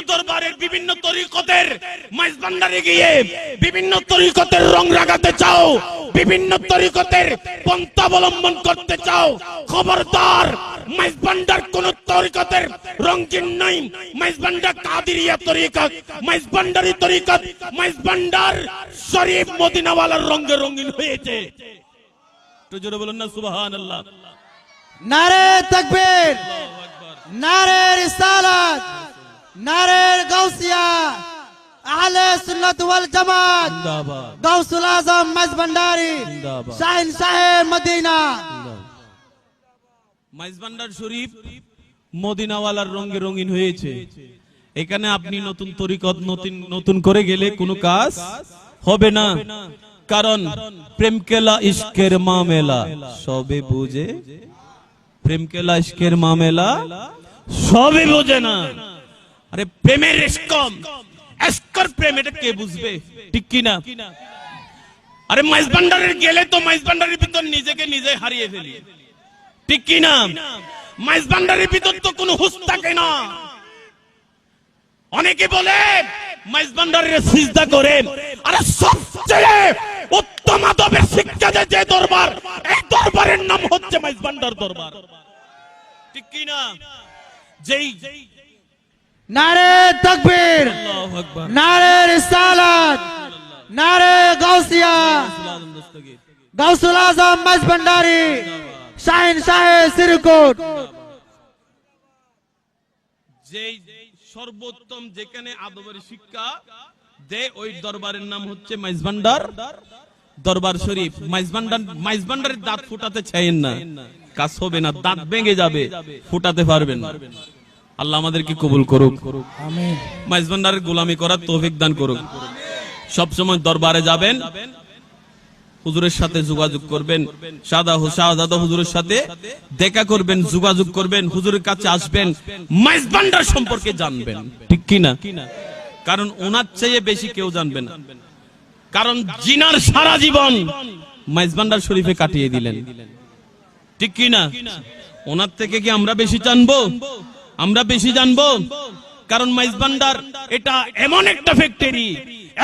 দরবারের বিভিন্ন তরিকতের মাইজভান্ডারে গিয়ে বিভিন্ন তরিকতের রং লাগাতে চাও, বিভিন্ন তরিকতের পন্থা অবলম্বন করতে চাও, খবরদার। মাইজভান্ডার কোন তরিকতের রঙিন নাই। মাইজভান্ডার কাদিরিয়া তরিকত, মাইজভান্ডারি তরিকত, মাইজভান্ডার শরীফ মদিনাওয়ালার রঙে রঙিন হয়েছে। একটু জোরে বলুন না সুবহানাল্লাহ। নারে তাকবীর, নারে রিসালাত, নারে গাউসিয়া, আহলে সুন্নাত ওয়াল জামাত, জিন্দাবাদ। গাউসুল আজম মাইজভান্ডারি, জিন্দাবাদ। শাহে মদিনা। মাইজভান্ডার শরীফ মদিনাওয়ালার রঙে রঙিন হয়েছে। এখানে আপনি নতুন তরিকত নতুন করে গেলে কোনো কাজ হবে না, কারণ প্রেম কেলা ইশকের মামেলা সবে বুঝে, প্রেম কেলা ইশকের মামেলা সবে বোঝে না। আরে প্রেমের এসকর প্রেম এটা কে বুঝবে, ঠিক কি না? আরে মাইজভান্ডারের গেলে তো মাইজভান্ডারের ভিতর নিজেকে নিজে হারিয়ে ফেলি, ঠিক কি না? মাইজভান্ডারের ভিতর তো কোনো হুঁশ থাকে না। অনেকে বলে মাইজভান্ডারের সিজদা করে। আরে সবচেয়ে উত্তম আদবের শিক্ষা দেয় যে দরবার, এই দরবারের নাম হচ্ছে মাইজভান্ডার দরবার, ঠিক কি না? যেই নারে তাকবীর, আল্লাহু আকবার, নারে রিসালাত, নারে গাউসিয়া, গাউসুল আজম মাইজভান্ডারি, শাহে শ্রীকোট। যেই সর্বোত্তম যেখানে আদবের শিক্ষা দে, ওই দরবারের নাম হচ্ছে মাইজভান্ডার দরবার শরীফ। মাইজভান্ডারের দাঁত ফুটাতে চাইেন না, কাজ হবে না, দাঁত ভেঙে যাবে, ফুটাতে পারবেন না। আল্লাহ আমাদেরকে কবুল করুক, আমিন। মাইজভান্ডারের গোলামি করার তৌফিক দান করুক। সবসময় দরবারে যাবেন, হুজুরের সাথে যোগাযোগ করবেন, শাহজাদা হুজুরের সাথে দেখা করবেন, যোগাযোগ করবেন, হুজুরের কাছে আসবেন, মাইজভান্ডার সম্পর্কে জানবেন, ঠিক কি না? কারণ ওনার চেয়ে বেশি কেউ জানবে না, কারণ জিনার সারা জীবন মাইজভান্ডার শরীফে কাটিয়ে দিলেন, ঠিক কি না? ওনার থেকে কি আমরা বেশি জানবো? আমরা বেশি জানবো, কারণ মাইজভান্ডার এটা এমন একটা ফ্যাক্টরি,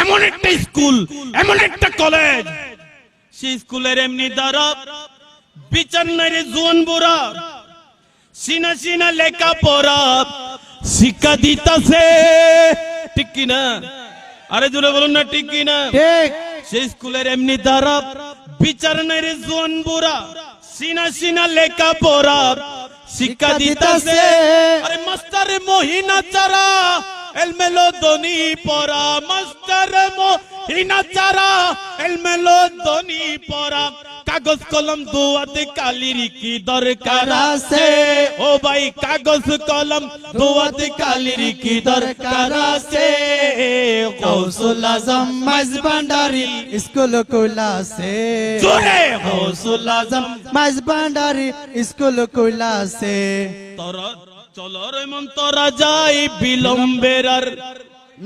এমন একটা স্কুল, এমন একটা কলেজ, সেই স্কুলের এমনি দ্বারা বিচার নাই রে জোয়ান বোরা, সিনা সিনা লেখা পড়া শিক্ষা দিতাছে, ঠিক কি না? আরে জোরে বলুন না, ঠিক কি না? ঠিক। সেই স্কুলের এমনি দ্বারা বিচার নাই রে জোয়ান বোরা, সিনা সিনা লেখা পড়া শিক্ষা দিতাছে। আরে মাস্টার মহিনা চারা এলমেলো দনি পড়া, মাস্টার মহিনা চারা এলমেলো দনি পড়া, কাগজ কলম দোয়াতে কালির কি দরকার আছে? ও ভাই কাগজ কলম দোয়াতে কালির কি দরকার আছে? গাউসুল আজম মাইজভান্ডারি স্কুল কইলাছে, জোরে গাউসুল আজম মাইজভান্ডারি স্কুল কইলাছে। তোরা চলো রে মন তোরা যাই বিলম্বের আর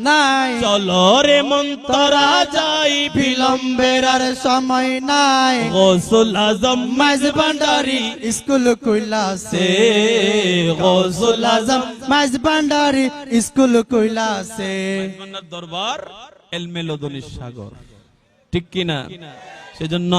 নাই, চলো রে মন তোরা যাই বিলম্বের আর সময় নাই। গাউসুল আজম মাইজভান্ডারি স্কুল কইলাছে, গাউসুল আজম মাইজভান্ডারি স্কুল কইলাছে। মাইজভান্ডার দরবার এলমেলোদনির সাগর, ঠিক কি না? সেজন্য